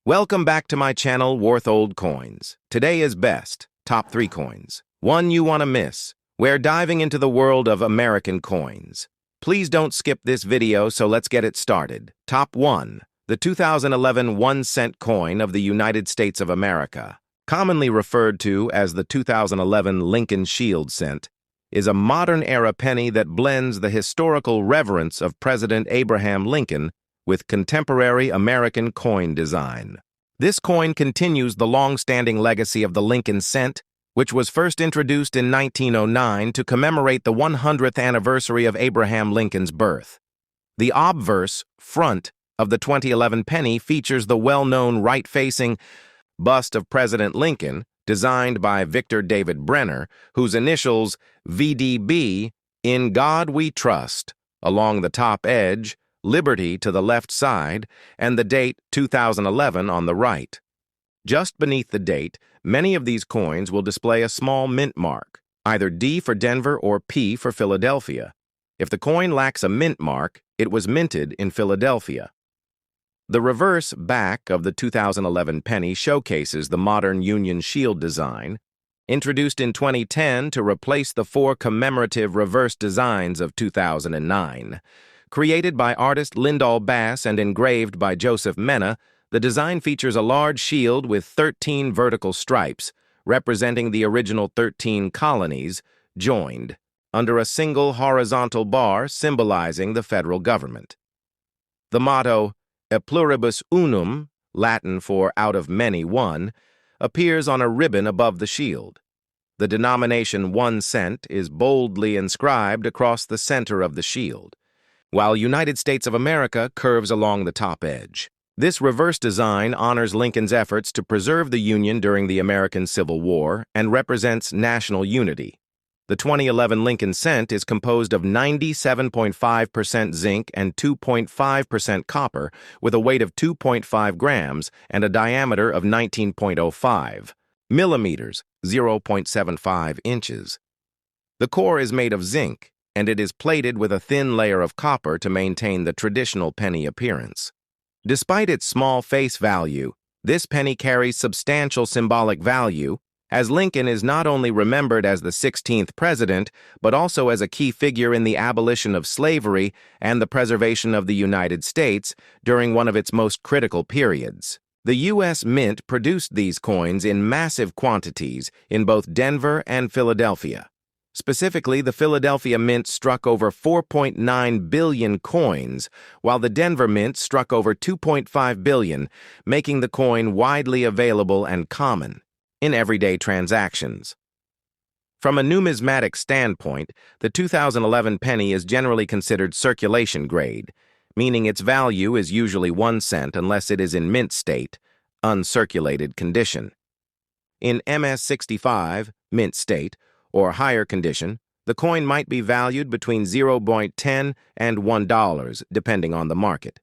Welcome back to my channel, Worth Old Coins. Today is best, top 3 coins. One you want to miss. We're diving into the world of American coins. Please don't skip this video, so let's get it started. Top 1. The 2011 1-cent coin of the United States of America, commonly referred to as the 2011 Lincoln Shield cent, is a modern-era penny that blends the historical reverence of President Abraham Lincoln with contemporary American coin design. This coin continues the long-standing legacy of the Lincoln cent, which was first introduced in 1909 to commemorate the 100th anniversary of Abraham Lincoln's birth. The obverse, front, of the 2011 penny features the well-known right-facing bust of President Lincoln, designed by Victor David Brenner, whose initials VDB, "In God We Trust," along the top edge, Liberty to the left side, and the date 2011 on the right. Just beneath the date, many of these coins will display a small mint mark, either D for Denver or P for Philadelphia. If the coin lacks a mint mark, it was minted in Philadelphia. The reverse back of the 2011 penny showcases the modern Union Shield design, introduced in 2010 to replace the 4 commemorative reverse designs of 2009. Created by artist Lyndall Bass and engraved by Joseph Mena, the design features a large shield with 13 vertical stripes, representing the original 13 colonies, joined, under a single horizontal bar symbolizing the federal government. The motto, E pluribus unum, Latin for out of many one, appears on a ribbon above the shield. The denomination 1 cent is boldly inscribed across the center of the shield, while United States of America curves along the top edge. This reverse design honors Lincoln's efforts to preserve the Union during the American Civil War and represents national unity. The 2011 Lincoln cent is composed of 97.5% zinc and 2.5% copper, with a weight of 2.5 grams and a diameter of 19.05 millimeters, 0.75 inches. The core is made of zinc, and it is plated with a thin layer of copper to maintain the traditional penny appearance. Despite its small face value, this penny carries substantial symbolic value, as Lincoln is not only remembered as the 16th president, but also as a key figure in the abolition of slavery and the preservation of the United States during one of its most critical periods. The U.S. Mint produced these coins in massive quantities in both Denver and Philadelphia. Specifically, the Philadelphia Mint struck over 4.9 billion coins, while the Denver Mint struck over 2.5 billion, making the coin widely available and common in everyday transactions. From a numismatic standpoint, the 2011 penny is generally considered circulation grade, meaning its value is usually 1 cent unless it is in mint state, uncirculated condition. In MS-65, mint state, or higher condition, the coin might be valued between 0.10 and $1, depending on the market.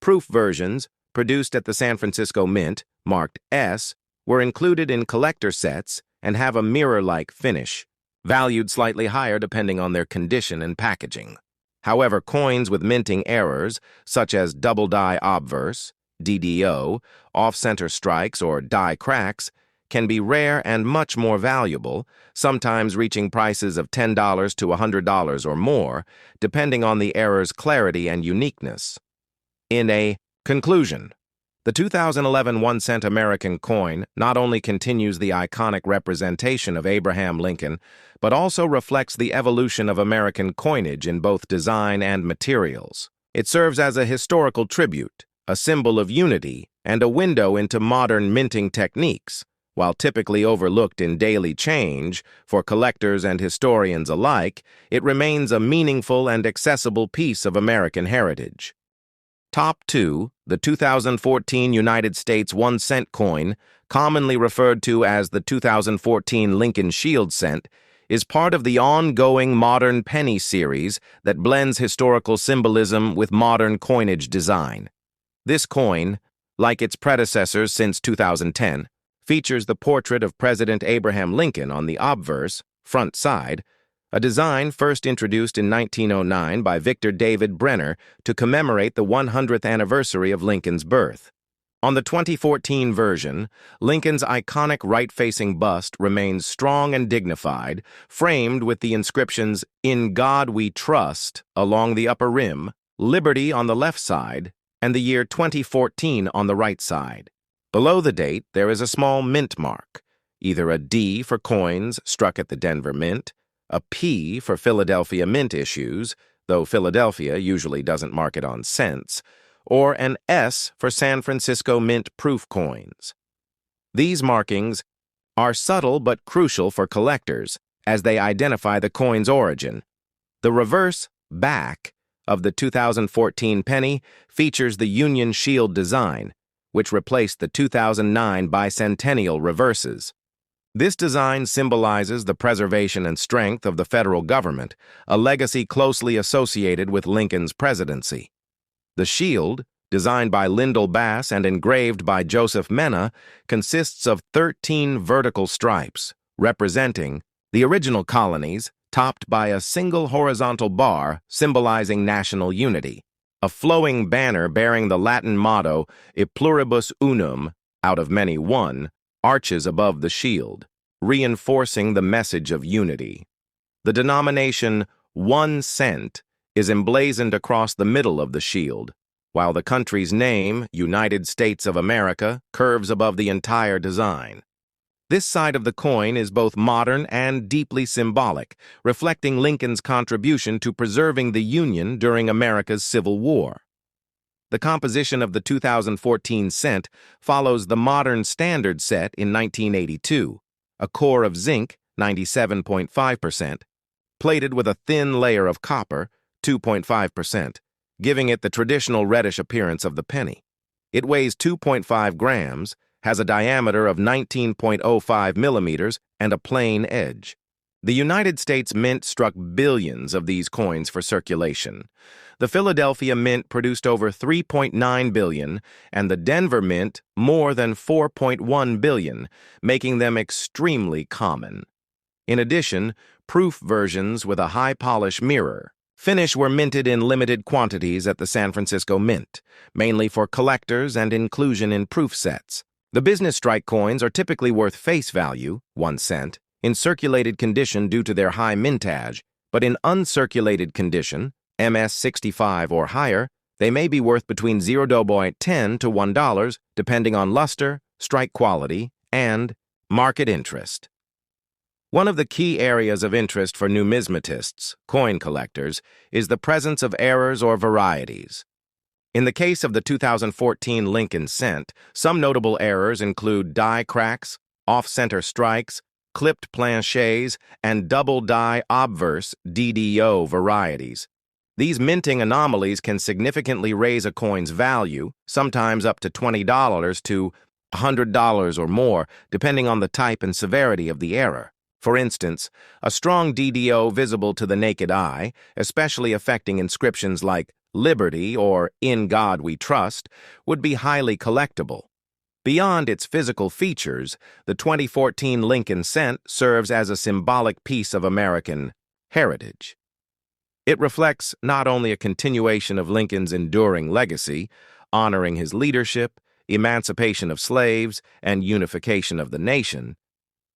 Proof versions, produced at the San Francisco Mint, marked S, were included in collector sets and have a mirror-like finish, valued slightly higher depending on their condition and packaging. However, coins with minting errors, such as double die obverse, DDO, off-center strikes, or die cracks, can be rare and much more valuable, sometimes reaching prices of $10 to $100 or more, depending on the error's clarity and uniqueness. In a conclusion, the 2011 1-cent American coin not only continues the iconic representation of Abraham Lincoln, but also reflects the evolution of American coinage in both design and materials. It serves as a historical tribute, a symbol of unity, and a window into modern minting techniques. While typically overlooked in daily change, for collectors and historians alike, it remains a meaningful and accessible piece of American heritage. Top 2, the 2014 United States 1-cent coin, commonly referred to as the 2014 Lincoln Shield cent, is part of the ongoing modern penny series that blends historical symbolism with modern coinage design. This coin, like its predecessors since 2010, features the portrait of President Abraham Lincoln on the obverse, front side, a design first introduced in 1909 by Victor David Brenner to commemorate the 100th anniversary of Lincoln's birth. On the 2014 version, Lincoln's iconic right-facing bust remains strong and dignified, framed with the inscriptions, "In God We Trust," along the upper rim, "Liberty" on the left side, and the year 2014 on the right side. Below the date, there is a small mint mark, either a D for coins struck at the Denver Mint, a P for Philadelphia Mint issues, though Philadelphia usually doesn't mark it on cents, or an S for San Francisco Mint proof coins. These markings are subtle but crucial for collectors as they identify the coin's origin. The reverse back of the 2014 penny features the Union Shield design, which replaced the 2009 bicentennial reverses. This design symbolizes the preservation and strength of the federal government, a legacy closely associated with Lincoln's presidency. The shield, designed by Lyndall Bass and engraved by Joseph Mena, consists of 13 vertical stripes, representing the original colonies, topped by a single horizontal bar symbolizing national unity. A flowing banner bearing the Latin motto, E pluribus unum, out of many one, arches above the shield, reinforcing the message of unity. The denomination 1 cent is emblazoned across the middle of the shield, while the country's name, United States of America, curves above the entire design. This side of the coin is both modern and deeply symbolic, reflecting Lincoln's contribution to preserving the Union during America's Civil War. The composition of the 2014 cent follows the modern standard set in 1982, a core of zinc, 97.5%, plated with a thin layer of copper, 2.5%, giving it the traditional reddish appearance of the penny. It weighs 2.5 grams, has a diameter of 19.05 millimeters, and a plain edge. The United States Mint struck billions of these coins for circulation. The Philadelphia Mint produced over 3.9 billion, and the Denver Mint more than 4.1 billion, making them extremely common. In addition, proof versions with a high polish mirror finish were minted in limited quantities at the San Francisco Mint, mainly for collectors and inclusion in proof sets. The business strike coins are typically worth face value, 1 cent, in circulated condition due to their high mintage, but in uncirculated condition, MS65 or higher, they may be worth between $0.10 to $1 depending on luster, strike quality, and market interest. One of the key areas of interest for numismatists, coin collectors, is the presence of errors or varieties. In the case of the 2014 Lincoln cent, some notable errors include die cracks, off-center strikes, clipped planchets, and double die obverse DDO varieties. These minting anomalies can significantly raise a coin's value, sometimes up to $20 to $100 or more, depending on the type and severity of the error. For instance, a strong DDO visible to the naked eye, especially affecting inscriptions like Liberty or In God We Trust, would be highly collectible. Beyond its physical features, the 2014 Lincoln cent serves as a symbolic piece of American heritage. It reflects not only a continuation of Lincoln's enduring legacy, honoring his leadership, emancipation of slaves, and unification of the nation,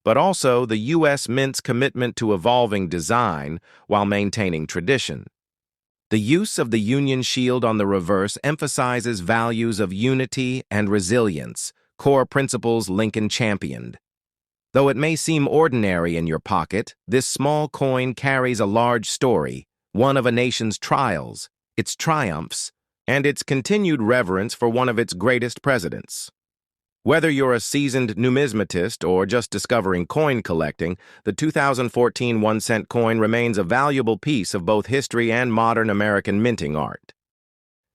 but also the U.S. Mint's commitment to evolving design while maintaining tradition. The use of the Union Shield on the reverse emphasizes values of unity and resilience, core principles Lincoln championed. Though it may seem ordinary in your pocket, this small coin carries a large story, one of a nation's trials, its triumphs, and its continued reverence for one of its greatest presidents. Whether you're a seasoned numismatist or just discovering coin collecting, the 2014 1-cent coin remains a valuable piece of both history and modern American minting art.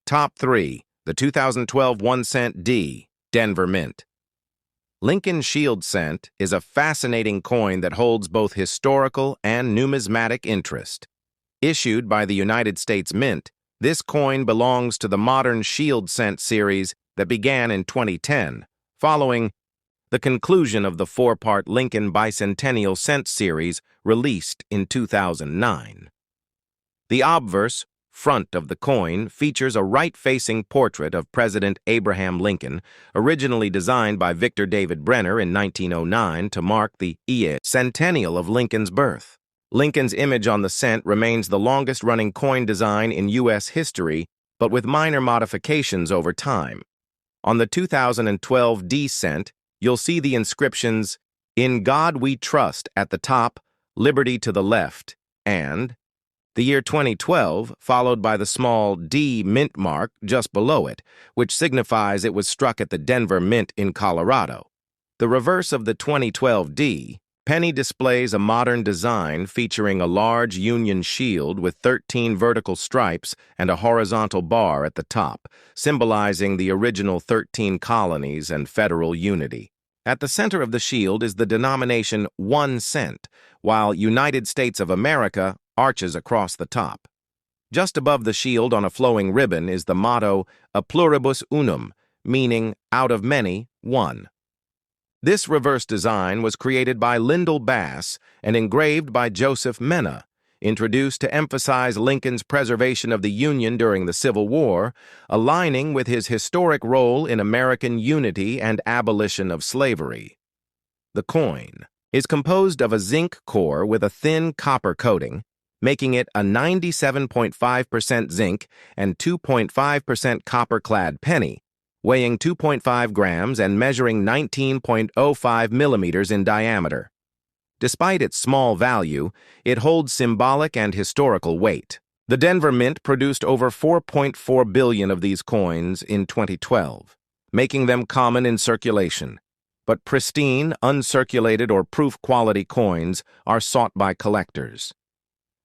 Top 3. The 2012 1-cent D, Denver Mint. Lincoln Shield Cent is a fascinating coin that holds both historical and numismatic interest. Issued by the United States Mint, this coin belongs to the modern Shield Cent series that began in 2010. Following the conclusion of the 4-part Lincoln Bicentennial Cent series released in 2009. The obverse, front of the coin features a right-facing portrait of President Abraham Lincoln, originally designed by Victor David Brenner in 1909 to mark the centennial of Lincoln's birth. Lincoln's image on the cent remains the longest-running coin design in U.S. history, but with minor modifications over time. On the 2012 D cent, you'll see the inscriptions, "In God We Trust" at the top, "Liberty" to the left, and the year 2012, followed by the small D mint mark just below it, which signifies it was struck at the Denver Mint in Colorado. The reverse of the 2012 D penny displays a modern design featuring a large Union shield with 13 vertical stripes and a horizontal bar at the top, symbolizing the original 13 colonies and federal unity. At the center of the shield is the denomination 1 cent, while United States of America arches across the top. Just above the shield on a flowing ribbon is the motto, "A pluribus unum," meaning out of many, one. This reverse design was created by Lyndall Bass and engraved by Joseph Mena, introduced to emphasize Lincoln's preservation of the Union during the Civil War, aligning with his historic role in American unity and abolition of slavery. The coin is composed of a zinc core with a thin copper coating, making it a 97.5% zinc and 2.5% copper-clad penny, weighing 2.5 grams and measuring 19.05 millimeters in diameter. Despite its small value, it holds symbolic and historical weight. The Denver Mint produced over 4.4 billion of these coins in 2012, making them common in circulation. But pristine, uncirculated, or proof-quality coins are sought by collectors.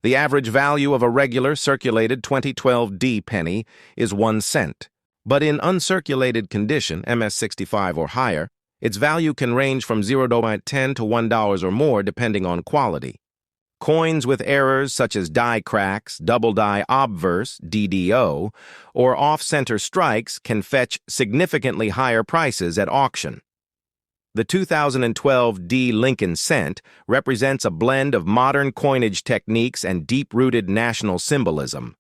The average value of a regular circulated 2012 D penny is 1 cent. But in uncirculated condition, MS65 or higher, its value can range from $0.10 to $1 or more depending on quality. Coins with errors such as die cracks, double die obverse, DDO, or off-center strikes can fetch significantly higher prices at auction. The 2012 D Lincoln cent represents a blend of modern coinage techniques and deep-rooted national symbolism.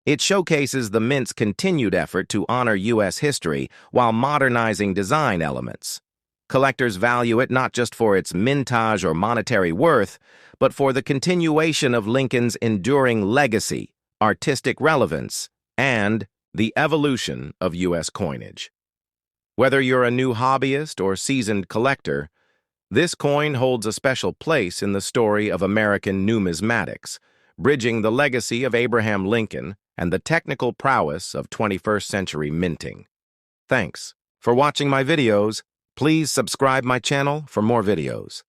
It showcases the Mint's continued effort to honor U.S. history while modernizing design elements. Collectors value it not just for its mintage or monetary worth, but for the continuation of Lincoln's enduring legacy, artistic relevance, and the evolution of U.S. coinage. Whether you're a new hobbyist or seasoned collector, this coin holds a special place in the story of American numismatics, bridging the legacy of Abraham Lincoln and the technical prowess of 21st century minting. Thanks for watching my videos. Please subscribe my channel for more videos.